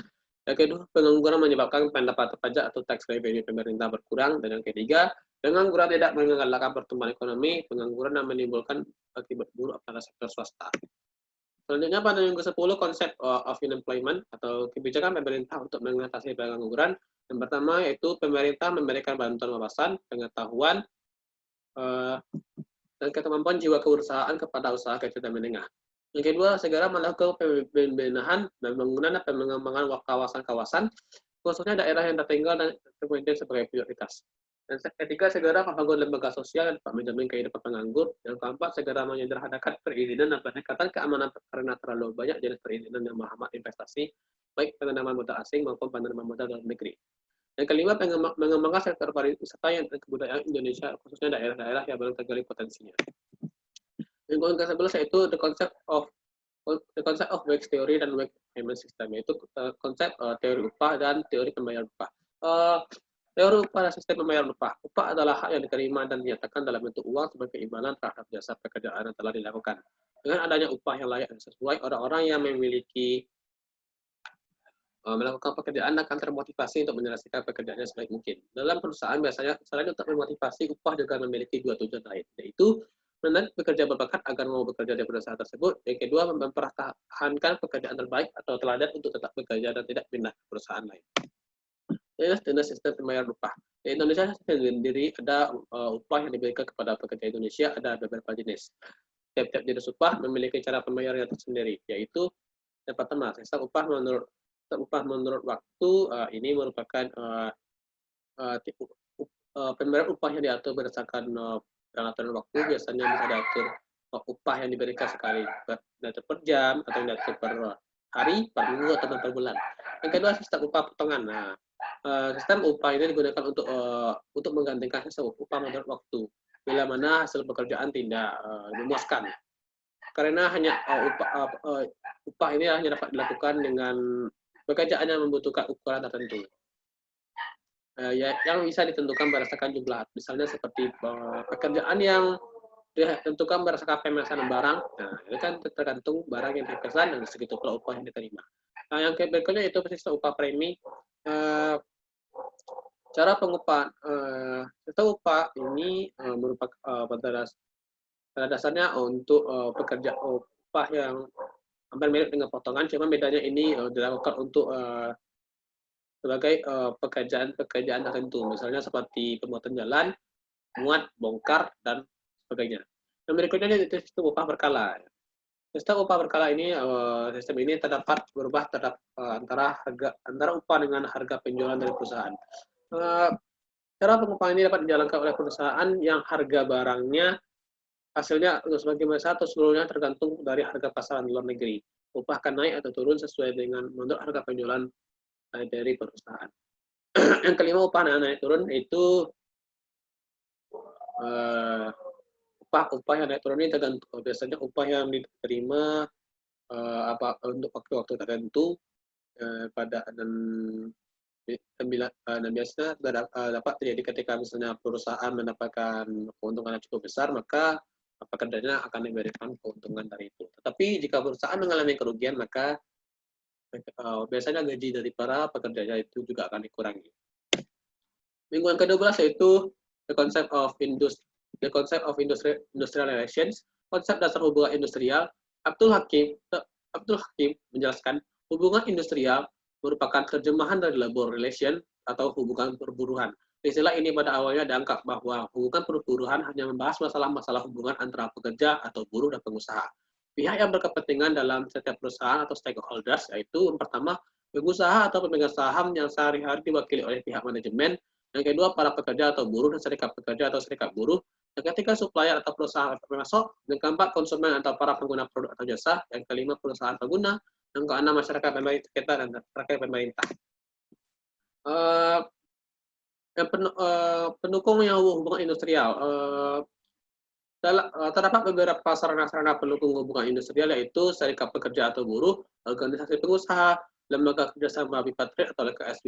Yang kedua, pengangguran menyebabkan pendapatan pajak atau tax revenue pemerintah berkurang. Dan yang ketiga, pengangguran tidak menggalakkan pertumbuhan ekonomi, pengangguran dan menimbulkan akibat buruk pada sektor swasta. Selanjutnya pada minggu 10, konsep of unemployment atau kebijakan pemerintah untuk mengatasi pengangguran. Yang pertama yaitu pemerintah memberikan bantuan wawasan, pengetahuan, dan kemampuan jiwa kewirausahaan kepada usaha kecil dan menengah. Yang kedua, segera melakukan pembenahan dan bangunan dan pengembangan kawasan-kawasan, khususnya daerah yang tertinggal dan kemudian sebagai prioritas. Dan ketiga, segera membangun lembaga sosial yang dapat menjamin kehidupan penganggur. Yang keempat, segera menyederhanakan perizinan dan pendekatan keamanan karena terlalu banyak jenis perizinan yang menghambat investasi, baik penanaman modal asing maupun penanaman modal dalam negeri. Yang kelima, mengembangkan sektor pariwisata dan kebudayaan Indonesia, khususnya daerah-daerah yang belum tergali potensinya. Yang ke-11 yaitu the concept of wage theory dan wage payment system, yaitu konsep teori upah dan teori pembayaran upah. Teori upah dan sistem pembayaran upah. Upah adalah hak yang diterima dan dinyatakan dalam bentuk uang sebagai imbalan terhadap jasa pekerjaan yang telah dilakukan. Dengan adanya upah yang layak dan sesuai, orang-orang yang memiliki melakukan pekerjaan akan termotivasi untuk menyelesaikan pekerjaannya sebaik mungkin. Dalam perusahaan biasanya selain untuk memotivasi, upah juga memiliki dua tujuan lain, yaitu menarik pekerja berbakat agar mau bekerja di perusahaan tersebut. Yang kedua, mempertahankan pekerjaan terbaik atau teladan untuk tetap bekerja dan tidak pindah ke perusahaan lain. Ini jenis sistem pembayaran upah. Di Indonesia sendiri ada upah yang diberikan kepada pekerja Indonesia, ada beberapa jenis. Tiap-tiap jenis upah memiliki cara pembayaran yang tersendiri, yaitu yang pertama, sistem upah menurut waktu. Ini merupakan pembayaran upah yang diatur berdasarkan peraturan waktu. Biasanya bisa diatur upah yang diberikan sekali diatur per jam atau diatur per hari, per minggu atau per bulan. Yang kedua, sistem upah potongan. Nah, sistem upah ini digunakan untuk menggantikan sistem upah menurut waktu bila mana hasil pekerjaan tidak memuaskan. Karena hanya upah ini hanya dapat dilakukan dengan pekerjaan yang membutuhkan ukuran tertentu, yang bisa ditentukan berdasarkan jumlah. Misalnya seperti pekerjaan yang ditentukan berdasarkan pemesanan barang. Nah, ini kan tergantung barang yang dipesan dan segitu pula upah yang diterima. Nah, yang berikutnya itu sistem upah premi. Cara pengupahan sistem upah ini merupakan pada dasarnya untuk pekerja upah yang hampir mirip dengan potongan, cuma bedanya ini dilakukan untuk sebagai pekerjaan tertentu, misalnya seperti pembuatan jalan, muat, bongkar, dan sebagainya. Yang berikutnya itu sistem upah berkala. Sistem upah berkala ini, sistem ini terdapat berubah antara upah dengan harga penjualan dari perusahaan. Cara pengupahan ini dapat dijalankan oleh perusahaan yang harga barangnya hasilnya sebagai besar atau seluruhnya tergantung dari harga pasaran luar negeri. Upah akan naik atau turun sesuai dengan menurut harga penjualan dari perusahaan. Yang kelima, upah naik turun itu upah yang naik turun ini tergantung biasanya upah yang diterima untuk waktu-waktu tertentu dan biasanya dapat terjadi ketika misalnya perusahaan mendapatkan keuntungan yang cukup besar, maka pekerjanya akan diberikan keuntungan dari itu. Tetapi jika perusahaan mengalami kerugian, maka biasanya gaji dari para pekerjanya itu juga akan dikurangi. Minggu yang ke-12 yaitu the concept of industrial relations, konsep dasar hubungan industrial. Abdul Hakim menjelaskan hubungan industrial merupakan terjemahan dari labor relation atau hubungan perburuhan. Istilah ini pada awalnya dianggap bahwa hubungan perburuhan hanya membahas masalah-masalah hubungan antara pekerja atau buruh dan pengusaha. Pihak yang berkepentingan dalam setiap perusahaan atau stakeholders, yaitu yang pertama, pengusaha atau pemegang saham yang sehari-hari diwakili oleh pihak manajemen. Yang kedua, para pekerja atau buruh dan serikat pekerja atau serikat buruh. Yang ketiga, supplier atau perusahaan pemasok. Yang keempat, konsumen atau para pengguna produk atau jasa. Yang kelima, perusahaan pengguna. Yang keenam, masyarakat pemerintah dan rakyat pemerintah. Pendukung yang hubungan industrial. Terdapat beberapa sarana-sarana pendukung hubungan industrial, yaitu serikat pekerja atau buruh, organisasi pengusaha, lembaga kerjasama bipartit atau LKS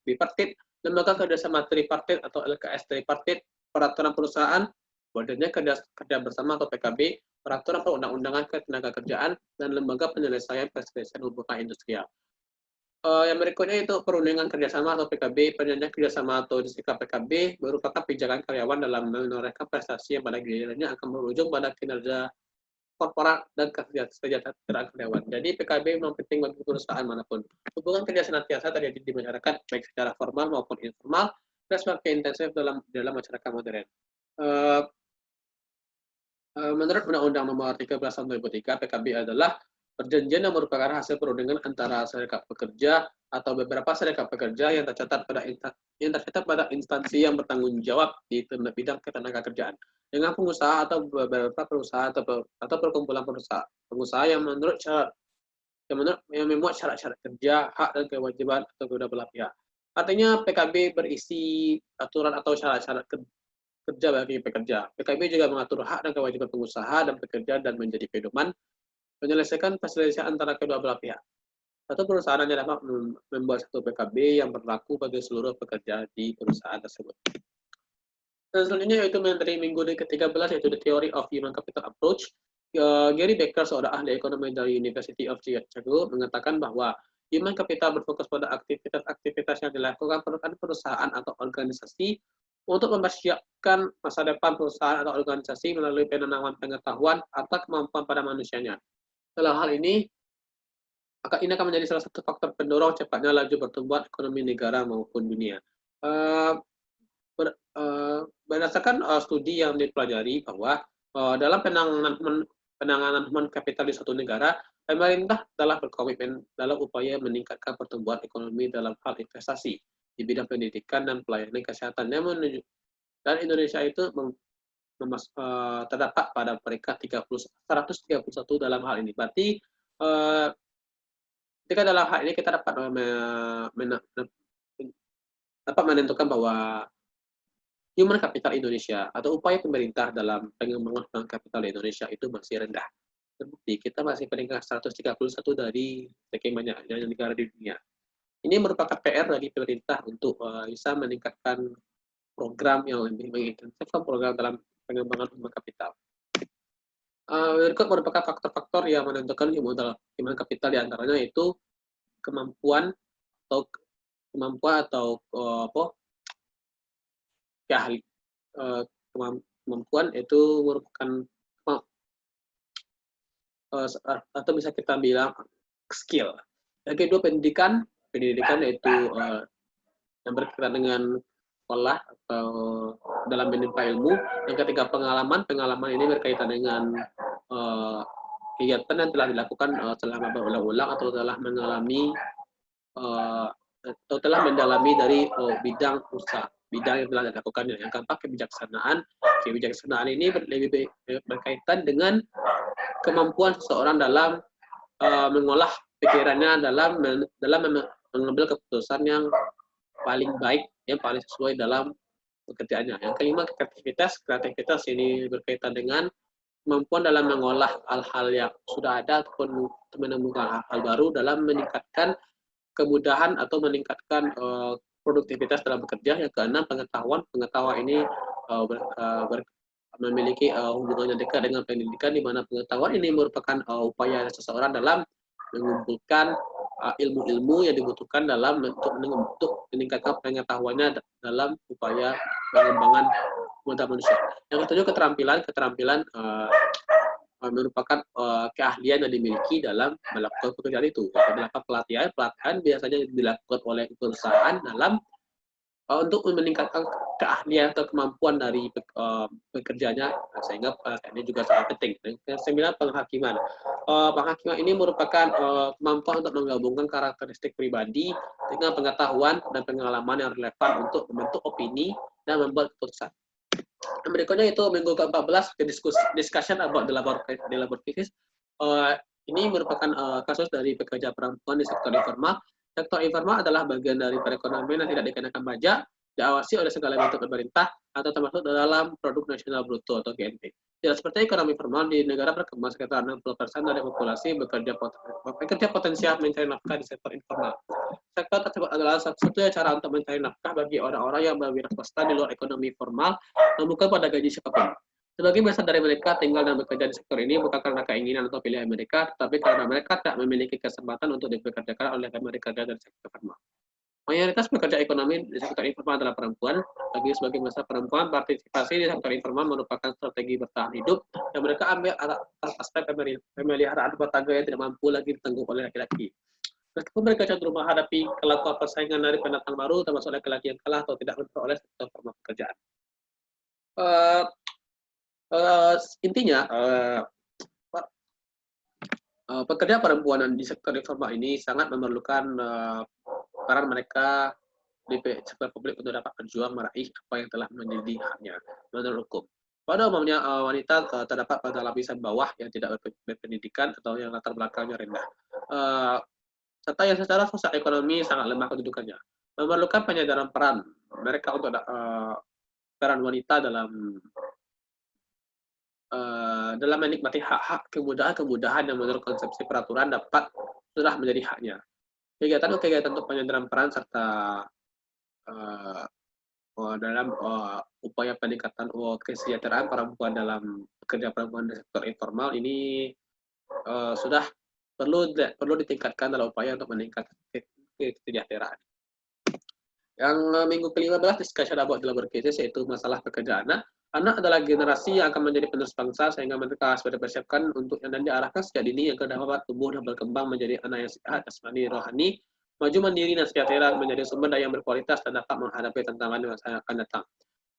bipartit, lembaga kerjasama tripartit atau LKS tripartit, peraturan perusahaan, Badannya kerja bersama atau PKB, peraturan perundang-undangan ketenagakerjaan, dan lembaga penyelesaian perselisihan hubungan industrial. Yang berikutnya itu perundingan kerjasama atau PKB. Perjanjian kerjasama atau sikap PKB merupakan pijakan karyawan dalam menorehkan prestasi yang pada gilirannya akan berujung pada kinerja korporat dan kesejahteraan karyawan. Jadi PKB memang penting bagi perusahaan manapun. Hubungan kerja senantiasa terjadi di masyarakat baik secara formal maupun informal dan semakin intensif dalam masyarakat modern. Menurut Undang-Undang Nomor 13 Tahun 2003, PKB adalah perjanjian yang merupakan hasil perundingan antara serikat pekerja atau beberapa serikat pekerja yang tercatat pada instansi yang bertanggung jawab di bidang ketenagakerjaan dengan pengusaha atau beberapa perusahaan atau perkumpulan pengusaha yang memuat syarat-syarat kerja, hak dan kewajiban atau kedua belah pihak. Artinya PKB berisi aturan atau syarat-syarat kerja bagi pekerja. PKB juga mengatur hak dan kewajiban pengusaha dan pekerja dan menjadi pedoman menyelesaikan perselisihan antara kedua belah pihak. Satu perusahaan hanya dapat membuat satu PKB yang berlaku bagi seluruh pekerja di perusahaan tersebut. Dan selanjutnya yaitu Menteri Minggu ke-13 yaitu The Theory of Human Capital Approach. Gary Becker, seorang ahli ekonomi dari University of Chicago, mengatakan bahwa human capital berfokus pada aktivitas-aktivitas yang dilakukan perusahaan atau organisasi untuk mempersiapkan masa depan perusahaan atau organisasi melalui penanaman pengetahuan atau kemampuan pada manusianya. Dalam hal ini akan menjadi salah satu faktor pendorong cepatnya laju pertumbuhan ekonomi negara maupun dunia. Berdasarkan studi yang dipelajari bahwa dalam penanganan human capital di suatu negara, pemerintah telah berkomitmen dalam upaya meningkatkan pertumbuhan ekonomi dalam hal investasi di bidang pendidikan dan pelayanan kesehatan dan Indonesia itu terdapat pada peringkat 131 dalam hal ini. Berarti ketika dalam hal ini kita dapat menentukan bahwa human capital Indonesia atau upaya pemerintah dalam pengembangan human capital Indonesia itu masih rendah. Terbukti kita masih peringkat 131 dari sekian banyak negara di dunia. Ini merupakan PR bagi pemerintah untuk bisa meningkatkan program yang lebih mengintensifkan program dalam pengembangan human capital. Berikut merupakan faktor-faktor yang menentukan human capital diantaranya yaitu kemampuan kemampuan itu merupakan atau bisa kita bilang skill. Yang kedua pendidikan yaitu yang berkaitan dengan sekolah atau dalam menimba ilmu. Yang ketiga pengalaman ini berkaitan dengan kegiatan yang telah dilakukan selama berulang-ulang atau telah mengalami atau telah mendalami dari bidang yang telah dilakukan. Yang keempat kebijaksanaan ini lebih berkaitan dengan kemampuan seseorang dalam mengolah pikirannya dalam mengambil keputusan yang paling baik, yang paling sesuai dalam pekerjaannya. Yang kelima kreativitas ini berkaitan dengan kemampuan dalam mengolah hal-hal yang sudah ada ataupun menemukan hal baru dalam meningkatkan kemudahan atau meningkatkan produktivitas dalam bekerja. Yang keenam pengetahuan ini memiliki hubungan yang dekat dengan pendidikan, di mana pengetahuan ini merupakan upaya seseorang dalam mengumpulkan ilmu-ilmu yang dibutuhkan dalam untuk meningkatkan pengetahuannya dalam upaya pengembangan modal manusia. Yang ketujuh keterampilan merupakan keahlian yang dimiliki dalam melakukan pekerjaan itu. Yang pelatihan biasanya dilakukan oleh perusahaan dalam untuk meningkatkan keahlian atau kemampuan dari pekerjanya, sehingga ini juga sangat penting. Yang sembilan penghakiman ini merupakan kemampuan untuk menggabungkan karakteristik pribadi dengan pengetahuan dan pengalaman yang relevan untuk membentuk opini dan membuat keputusan. Yang berikutnya itu minggu ke-14 discussion about the labor crisis. Ini merupakan kasus dari pekerja perempuan di sektor informal. Sektor informal adalah bagian dari perekonomian yang tidak dikenakan pajak, diawasi oleh segala bentuk pemerintah, atau termasuk dalam produk nasional bruto atau GNP. Tidak seperti ekonomi formal, di negara berkembang sekitar 60% dari populasi bekerja potensial mencari nafkah di sektor informal. Sektor tersebut adalah satu-satunya cara untuk mencari nafkah bagi orang-orang yang berwirausaha di luar ekonomi formal, bukan pada gaji siapapun. Sebagian besar dari mereka tinggal dan bekerja di sektor ini bukan karena keinginan atau pilihan mereka, tetapi karena mereka tak memiliki kesempatan untuk dipekerjakan oleh mereka kerja dari sektor formal. Mayoritas pekerja ekonomi di sektor informal adalah perempuan. Bagi sebagian besar perempuan, partisipasi di sektor informal merupakan strategi bertahan hidup yang mereka ambil atas aspek pemeliharaan rumah tangga yang tidak mampu lagi ditanggung oleh laki-laki. Meskipun mereka cenderung menghadapi kelakuan persaingan dari pendatang baru, termasuk laki-laki yang kalah atau tidak memperoleh sektor formal pekerjaan. Uh, Intinya, pekerja perempuan di sektor informal ini sangat memerlukan peran mereka di sektor publik untuk dapat berjuang meraih apa yang telah menjadi haknya menurut hukum. Pada umumnya wanita terdapat pada lapisan bawah yang tidak berpendidikan atau yang latar belakangnya rendah, serta yang secara sosial ekonomi sangat lemah kedudukannya. Memerlukan penyadaran peran mereka untuk peran wanita dalam menikmati hak-hak kemudahan yang menurut konsepsi peraturan sudah menjadi haknya. Kegiatan untuk penyadaran peran serta dalam upaya peningkatan kesejahteraan perempuan dalam pekerja perempuan di sektor informal ini sudah perlu ditingkatkan dalam upaya untuk meningkatkan kesejahteraan. Yang minggu ke-15 discussion about the labor cases yaitu masalah pekerja anak. Anak adalah generasi yang akan menjadi penerus bangsa sehingga mereka harus dipersiapkan untuk dan diarahkan sejak dini agar dapat tumbuh dan berkembang menjadi anak yang sehat, jasmani, rohani, maju mandiri dan sejahtera menjadi sumber daya yang berkualitas dan dapat menghadapi tantangan yang akan datang.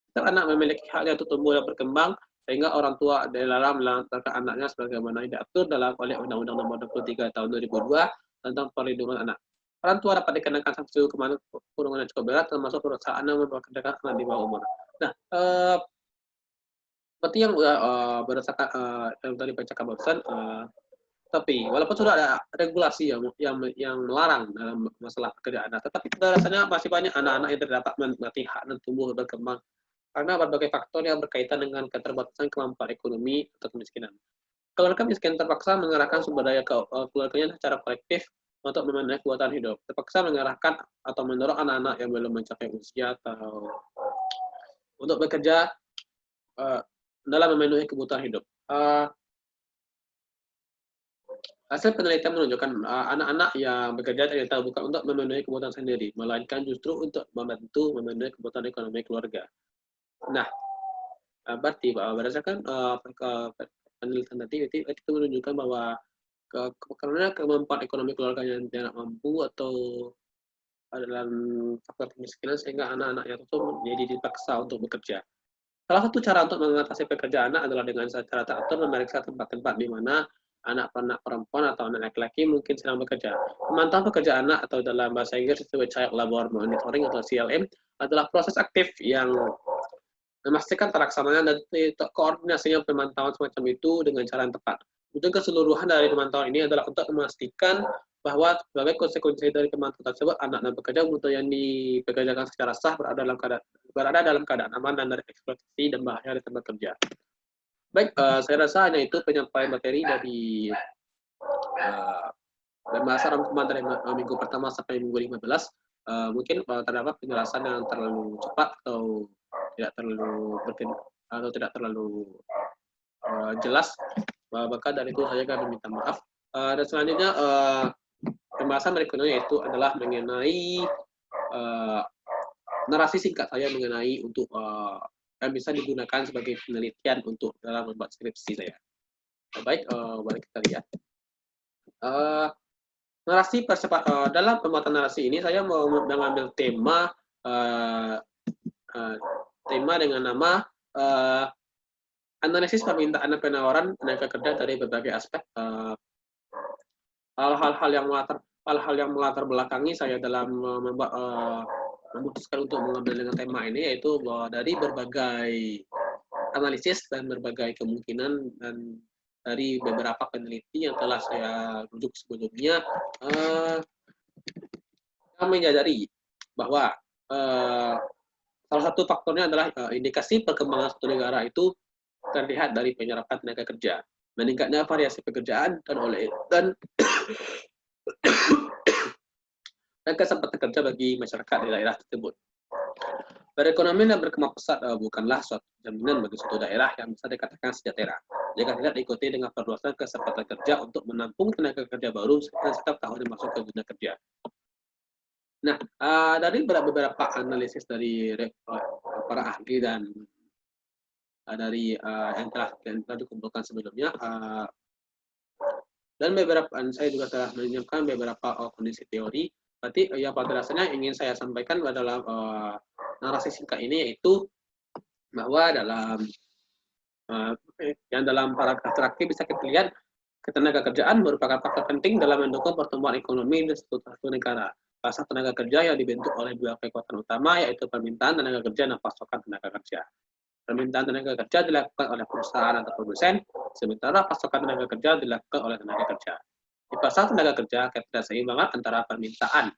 Setiap anak memiliki haknya untuk tumbuh dan berkembang sehingga orang tua dalam melantarkan anaknya sebagaimana yang diatur oleh Undang-Undang Nomor 23 Tahun 2002 tentang perlindungan anak. Orang tua dapat dikenakan sanksi hukuman kurungan yang cukup berat termasuk perusahaan yang mempekerjakan anak di bawah umur. Nah, seperti yang berdasarkan yang tadi bacakan barusan, tapi walaupun sudah ada regulasi yang melarang dalam masalah pekerjaan anak, tetapi pada rasanya masih banyak anak-anak yang terdapat menikmati hak dan tumbuh dan berkembang karena berbagai faktor yang berkaitan dengan keterbatasan kemampuan ekonomi atau kemiskinan. Keluarga miskin terpaksa mengerahkan sumber daya keluarganya secara kolektif untuk memenuhi kebutuhan hidup. Terpaksa mengerahkan atau mendorong anak-anak yang belum mencapai usia atau untuk bekerja dalam memenuhi kebutuhan hidup. Hasil penelitian menunjukkan anak-anak yang bekerja ternyata bukan untuk memenuhi kebutuhan sendiri, melainkan justru untuk membantu memenuhi kebutuhan ekonomi keluarga. Nah, berarti berdasarkan penelitian tadi itu menunjukkan bahwa karena kemampuan ekonomi keluarga yang tidak mampu atau dalam faktor kemiskinan sehingga anak-anaknya itu menjadi dipaksa untuk bekerja. Salah satu cara untuk mengatasi pekerjaan anak adalah dengan secara teratur memeriksa tempat-tempat di mana anak-anak perempuan atau anak laki-laki mungkin sedang bekerja. Pemantauan pekerjaan anak atau dalam bahasa Inggris disebut Child Labor Monitoring atau CLM adalah proses aktif yang memastikan terlaksananya dan koordinasinya pemantauan semacam itu dengan cara yang tepat. Tujuan keseluruhan dari pemantauan ini adalah untuk memastikan bahwa sebagai konsekuensi dari pemantauan tersebut, anak-anak pekerja yang dipekerjakan secara sah berada dalam keadaan aman dan dari eksploitasi dan bahaya di tempat kerja. Baik, saya rasa hanya itu penyampaian materi dari pembahasan rangkuman dari minggu pertama sampai minggu 15. Mungkin terdapat penjelasan yang terlalu cepat atau tidak terlalu jelas, maka dari itu saya akan meminta maaf. Dan selanjutnya pembahasan berikutnya yaitu adalah mengenai narasi singkat saya mengenai untuk yang bisa digunakan sebagai penelitian untuk dalam membuat skripsi saya. Baik, mari kita lihat. Narasi dalam pembuatan narasi ini saya mau mengambil tema dengan nama analisis permintaan dan penawaran tenaga kerja dari berbagai aspek. Hal-hal yang melatar belakangi saya dalam memutuskan untuk mengambil dengan tema ini yaitu bahwa dari berbagai analisis dan berbagai kemungkinan dan dari beberapa peneliti yang telah saya rujuk sebelumnya, kami menyadari bahwa salah satu faktornya adalah indikasi perkembangan suatu negara itu terlihat dari penyerapan tenaga kerja, meningkatnya variasi pekerjaan dan kesempatan kerja bagi masyarakat di daerah tersebut. Perekonomian yang berkembang pesat bukanlah suatu jaminan bagi suatu daerah yang bisa dikatakan sejahtera jika tidak diikuti dengan perluasan kesempatan kerja untuk menampung tenaga kerja baru setiap tahun yang masuk ke dunia kerja. Nah, dari beberapa analisis dari para ahli dan dari yang telah dikumpulkan sebelumnya, dan saya juga telah menyiapkan beberapa kondisi teori. Berarti yang pada dasarnya ingin saya sampaikan dalam narasi singkat ini yaitu bahwa dalam paragraf terakhir bisa kita lihat ketenagakerjaan merupakan faktor penting dalam mendukung pertumbuhan ekonomi di suatu negara. Pasar tenaga kerja yang dibentuk oleh dua kekuatan utama yaitu permintaan tenaga kerja dan pasokan tenaga kerja. Permintaan tenaga kerja dilakukan oleh perusahaan atau produsen, sementara pasokan tenaga kerja dilakukan oleh tenaga kerja. Di pasar tenaga kerja, ketidakseimbangan antara permintaan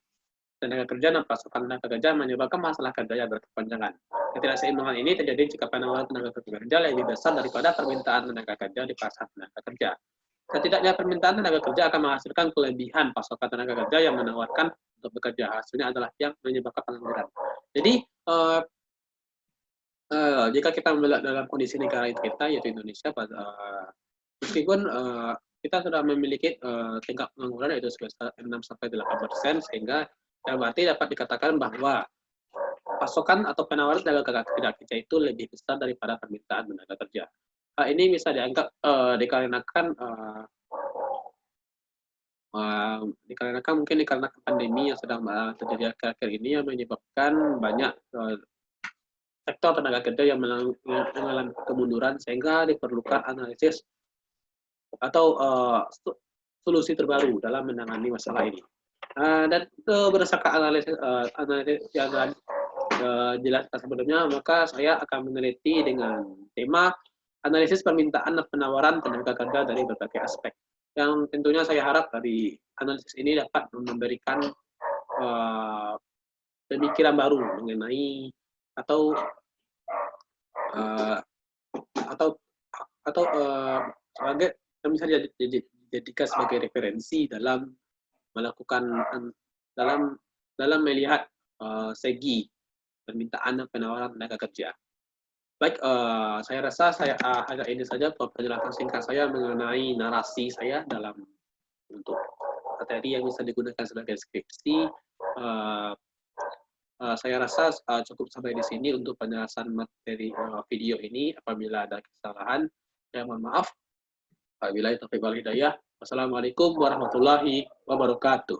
tenaga kerja dan pasokan tenaga kerja menyebabkan masalah kerja yang berkepanjangan. Ketidakseimbangan ini terjadi jika penawaran tenaga kerja lebih besar daripada permintaan tenaga kerja di pasar tenaga kerja. Setidaknya permintaan tenaga kerja akan menghasilkan kelebihan pasokan tenaga kerja yang menawarkan untuk bekerja. Hasilnya adalah yang menyebabkan pengangguran. Jadi, jika kita melihat dalam kondisi negara kita, yaitu Indonesia, meskipun kita sudah memiliki tingkat pengangguran yaitu sebesar 6-8%, sehingga berarti dapat dikatakan bahwa pasokan atau penawaran tenaga kerja itu lebih besar daripada permintaan tenaga kerja. Hal ini bisa dianggap dikarenakan mungkin dikarenakan pandemi yang sedang terjadi akhir-akhir ini yang menyebabkan banyak sektor tenaga kerja yang mengalami kemunduran, sehingga diperlukan analisis atau solusi terbaru dalam menangani masalah ini. Dan berdasarkan analisis yang jelaskan sebelumnya, maka saya akan meneliti dengan tema analisis permintaan dan penawaran tenaga kerja dari berbagai aspek. Yang tentunya saya harap dari analisis ini dapat memberikan pemikiran baru mengenai atau sebagai yang bisa dijadikan sebagai referensi dalam melakukan dalam melihat segi permintaan dan penawaran tenaga kerja. Baik, saya rasa agak ini saja penjelasan singkat saya mengenai narasi saya dalam untuk materi yang bisa digunakan sebagai skripsi. Saya rasa cukup sampai di sini untuk penjelasan materi video ini. Apabila ada kesalahan, saya mohon maaf. Wabillahi taufiq wal hidayah. Wassalamualaikum warahmatullahi wabarakatuh.